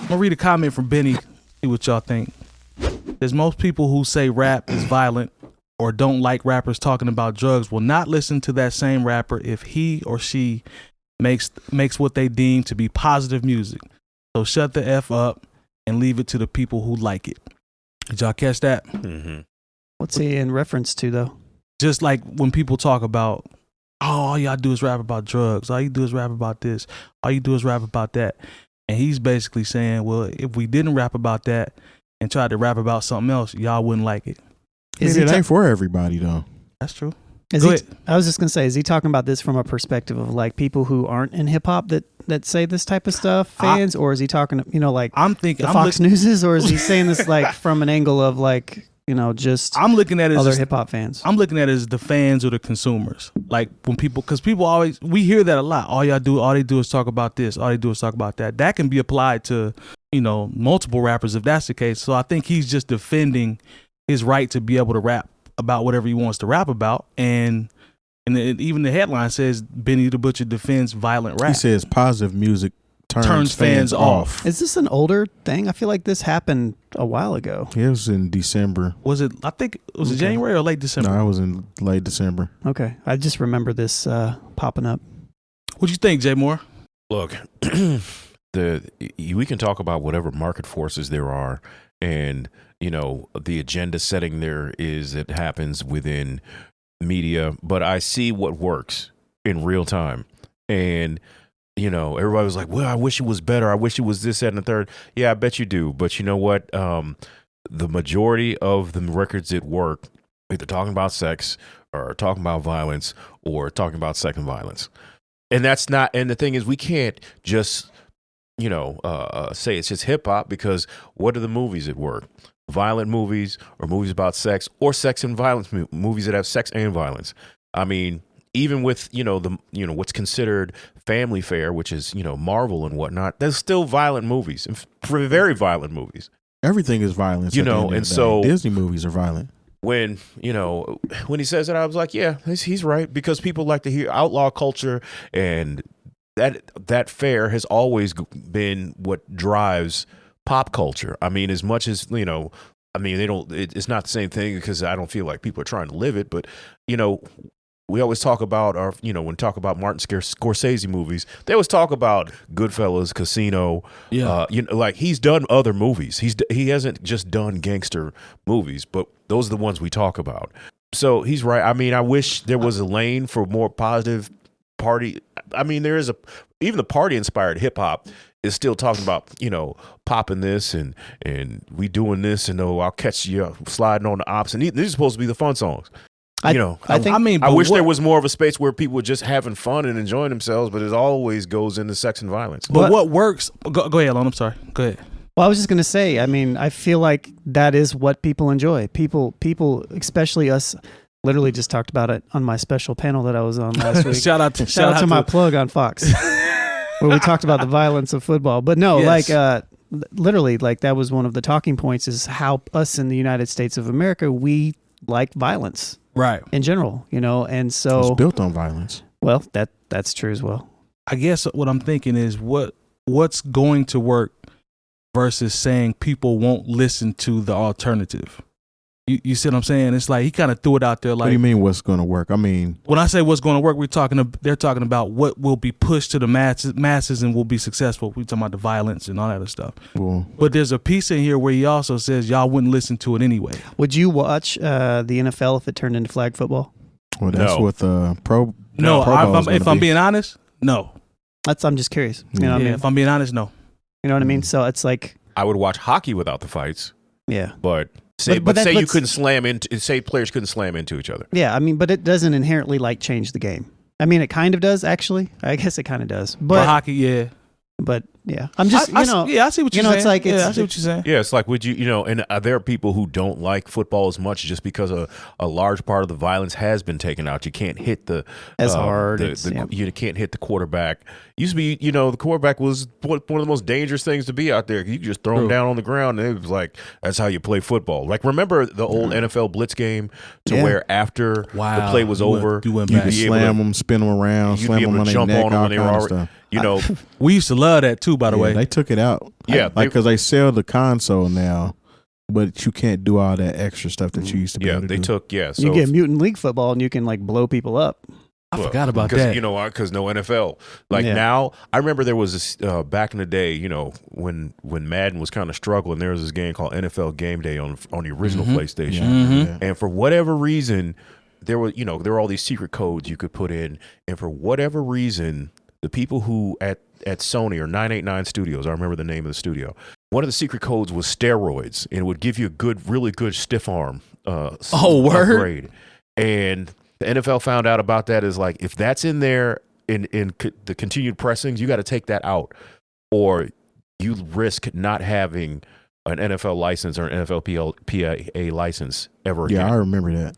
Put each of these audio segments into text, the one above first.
I'm gonna read a comment from Benny. See what y'all think. There's most people who say rap is violent or don't like rappers talking about drugs will not listen to that same rapper if he or she makes what they deem to be positive music. So shut the F up and leave it to the people who like it. Did y'all catch that? Mm-hmm. What's he in reference to, though? Just like when people talk about, oh, all y'all do is rap about drugs. All you do is rap about this. All you do is rap about that. And he's basically saying, well, if we didn't rap about that and tried to rap about something else, y'all wouldn't like it. It ain't for everybody, though. That's true. I was just going to say, is he talking about this from a perspective of like people who aren't in hip hop that say this type of stuff, fans, or is he talking, like I'm thinking the Fox Newses, or is he saying this like from an angle of like, just I'm looking at it other as hip hop fans? I'm looking at it as the fans or the consumers. Like when because people always, we hear that a lot. All they do is talk about this. All they do is talk about that. That can be applied to, multiple rappers if that's the case. So I think he's just defending his right to be able to rap about whatever he wants to rap about. And even the headline says Benny the Butcher defends violent rap. He says positive music turns fans off. Is this an older thing? I feel like this happened a while ago. It was in December. Was it? I think it was January or late December. No, it was in late December. Okay, I just remember this popping up. What you think, Jay Moore? Look, we can talk about whatever market forces there are, and the agenda setting there is that happens within media, but I see what works in real time. And everybody was like, well, I wish it was better. I wish it was this, that, and the third. Yeah, I bet you do. But you know what? The majority of the records that work, either talking about sex or talking about violence or talking about sex and violence. And that's not, and the thing is, we can't just, say it's just hip hop, because what are the movies that work? Violent movies or movies about sex, or sex and violence movies that have sex and violence. I mean, even with what's considered family fare, which is Marvel and whatnot, there's still violent movies, very violent movies. Everything is violence, and so Disney movies are violent. When he says that, I was like, yeah, he's right, because people like to hear outlaw culture, and that fare has always been what drives pop culture. I mean, as much as they don't. It's not the same thing, because I don't feel like people are trying to live it. But we always talk about when talk about Martin Scorsese movies, they always talk about Goodfellas, Casino. Yeah. Like he's done other movies. He hasn't just done gangster movies, but those are the ones we talk about. So he's right. I mean, I wish there was a lane for more positive party. I mean, there is even the party inspired hip hop is still talking about, popping this and we doing this, and I'll catch you sliding on the ops. And these are supposed to be the fun songs. I wish there was more of a space where people were just having fun and enjoying themselves, but it always goes into sex and violence. But what works? Go ahead, Lon. I'm sorry. Go ahead. Well, I was just going to say, I feel like that is what people enjoy. People, especially us, literally just talked about it on my special panel that I was on last week. Shout out to my plug on Fox, where we talked about the violence of football. But no, yes. Literally, that was one of the talking points, is how us in the United States of America, we like violence. Right. In general, and so it's built on violence. Well, that's true as well. I guess what I'm thinking is what's going to work versus saying people won't listen to the alternative. You see what I'm saying? It's like he kind of threw it out there. Like, what do you mean what's going to work? I mean, when I say what's going to work, they're talking about what will be pushed to the masses and will be successful. We're talking about the violence and all that other stuff. Well, but there's a piece in here where he also says y'all wouldn't listen to it anyway. Would you watch the NFL if it turned into flag football? Well, that's what the pro. No, if I'm being honest, no. I'm just curious. You know what I mean? If I'm being honest, no. You know what I mean? So it's like, I would watch hockey without the fights. Yeah, but say you couldn't slam into. Say players couldn't slam into each other. Yeah, but it doesn't inherently change the game. It kind of does, actually. I guess it kind of does. But for hockey, yeah. But yeah, I'm just I see what you're saying. It's like I see what you're saying. Yeah, it's like, would you and there are people who don't like football as much just because a large part of the violence has been taken out. You can't hit the as hard. You can't hit the quarterback. Used to be, the quarterback was one of the most dangerous things to be out there. You could just throw him down on the ground, and it was like, that's how you play football. Like, remember the old NFL blitz game where after the play was over, you could slam them, spin them around, slam them on their neck, all kinds of stuff. We used to love that too. too, by the way. They took it out. Yeah, like because they sell the console now, but you can't do all that extra stuff that you used to be able to they do. took So you get Mutant League football and you can like blow people up. I forgot about that. You know, because no NFL. Like now, I remember there was this back in the day. You know, when Madden was kind of struggling, there was this game called NFL Game Day on the original PlayStation, and for whatever reason, there were all these secret codes you could put in, and for whatever reason, the people who at Sony or 989 Studios, I remember the name of the studio. One of the secret codes was steroids, and it would give you a really good stiff arm. Word. Upgrade. And the NFL found out about that is like, if that's in there in the continued pressings, you got to take that out, or you risk not having an NFL license or an NFLPA license ever again. Yeah, I remember that.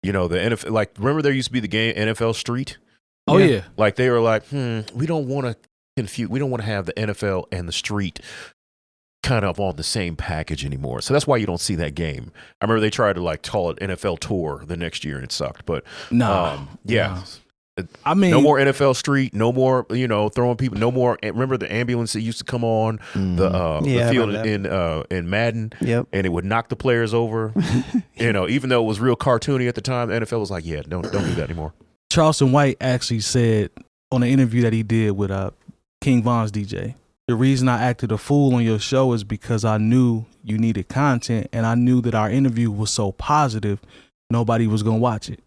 You know, the NFL, like, remember there used to be the game NFL Street? Oh, yeah. Like, they were like, we don't want to confuse, we don't want to have the NFL and the street kind of on the same package anymore. So that's why you don't see that game. I remember they tried to like call it NFL Tour the next year and it sucked. But I mean, no more NFL Street, no more, throwing people, no more. Remember the ambulance that used to come on the field in Madden, and it would knock the players over. Even though it was real cartoony at the time, the NFL was like, don't do that anymore. Charleston White actually said on an interview that he did with King Von's DJ, the reason I acted a fool on your show is because I knew you needed content, and I knew that our interview was so positive, nobody was going to watch it.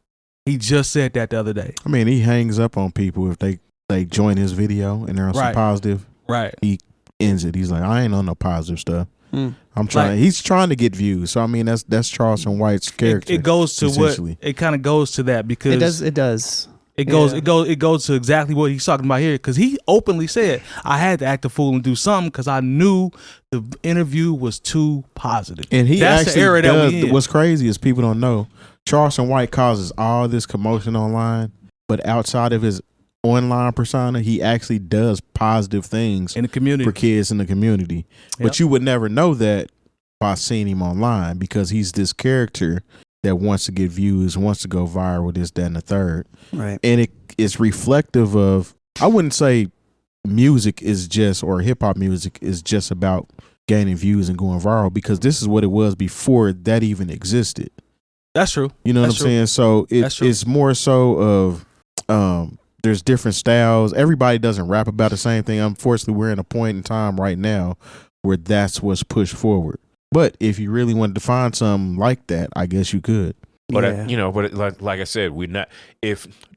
He just said that the other day. I mean, he hangs up on people if they join his video and they're on some positive. Right. He ends it. He's like, I ain't on no positive stuff. I'm trying. He's trying to get views. So I mean, that's Charleston White's character. It goes to what it kind of goes to that because it does. It goes to exactly what he's talking about here, because he openly said, I had to act a fool and do something because I knew the interview was too positive. And that's actually the era that we in. What's crazy is people don't know Charleston White causes all this commotion online, but outside of his online persona, he actually does positive things in the community for kids in the community. But you would never know that by seeing him online, because he's this character that wants to get views, wants to go viral, this, that, and the third. Right. And it's reflective of, I wouldn't say music is just, or hip hop music is just about gaining views and going viral, because this is what it was before that even existed. That's true. You know what I'm saying? So it's more so of, there's different styles. Everybody doesn't rap about the same thing. Unfortunately, we're in a point in time right now where that's what's pushed forward. But if you really wanted to find something like that, I guess you could. But like I said,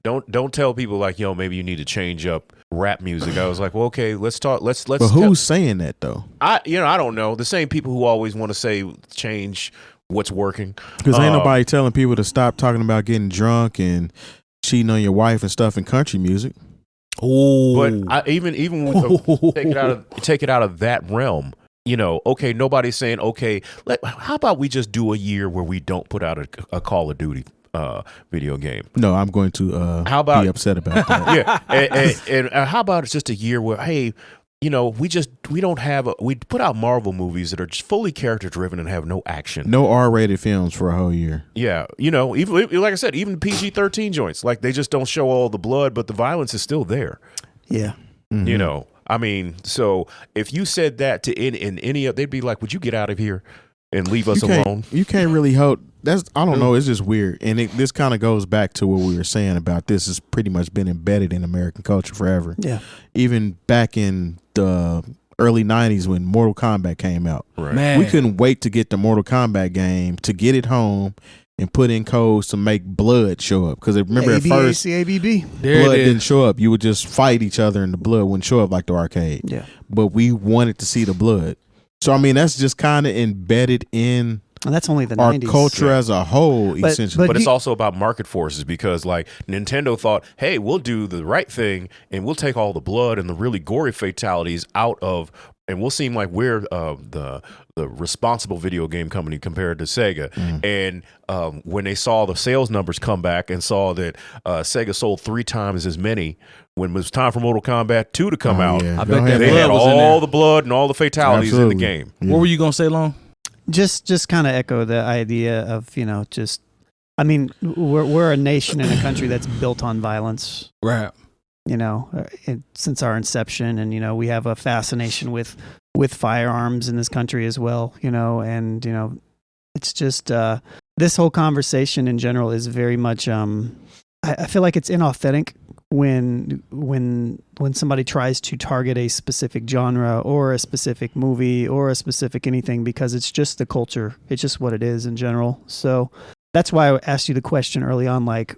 don't tell people like, maybe you need to change up rap music. I was like, well, okay, let's talk. Let's. But who's saying that though? I don't know. The same people who always want to say change what's working. Because ain't nobody telling people to stop talking about getting drunk and cheating on your wife and stuff in country music. Oh, but even take it out of that realm. Okay, nobody's saying, okay, how about we just do a year where we don't put out a Call of Duty video game? No, I'm going to be upset about that. and how about it's just a year where, hey, we put out Marvel movies that are just fully character driven and have no action. No R-rated films for a whole year. Yeah, even like I said, even PG-13 joints, like they just don't show all the blood, but the violence is still there. Yeah. Mm-hmm. I mean, so if you said that to in any of, they'd be like, would you get out of here and leave us alone? You can't really hold. I don't know. It's just weird. And this kind of goes back to what we were saying about this has pretty much been embedded in American culture forever. Yeah. Even back in the early 90s when Mortal Kombat came out. Right. Man. We couldn't wait to get the Mortal Kombat game, to get it home and put in codes to make blood show up. Because remember at first, ABB. blood didn't show up. You would just fight each other and the blood wouldn't show up like the arcade. Yeah. But we wanted to see the blood. So, I mean, that's just kind of embedded in and that's only the our 90s. culture as a whole, essentially. But it's also about market forces, because like Nintendo thought, hey, we'll do the right thing and we'll take all the blood and the really gory fatalities out of, and we'll seem like we're the responsible video game company compared to Sega. And when they saw the sales numbers come back and saw that Sega sold 3 times as many, when it was time for Mortal Kombat 2 to come out, I bet that they blood had was in all there. the blood and all the fatalities in the game. Yeah. What were you gonna say, Long? Just kind of echo the idea of, I mean, we're a nation and a country that's built on violence. Right. since our inception, and we have a fascination with firearms in this country as well, and it's just this whole conversation in general is very much I feel like it's inauthentic when somebody tries to target a specific genre or a specific movie or a specific anything, because it's just the culture. It's just what it is in general. So that's why I asked you the question early on, like,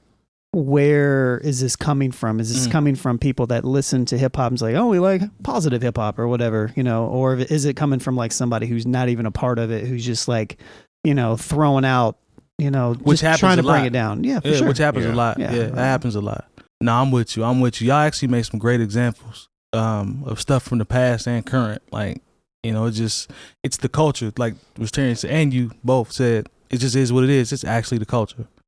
where is this coming from? Is this coming from people that listen to hip hop and say, oh, we like positive hip hop or whatever, or is it coming from like somebody who's not even a part of it, who's just like, throwing out, which just trying to bring it down. Yeah, for sure. Which happens a lot. Yeah, that happens a lot. No, I'm with you. Y'all actually made some great examples of stuff from the past and current. Like, it's the culture. Like Terrence and you both said, it just is what it is. It's actually the culture.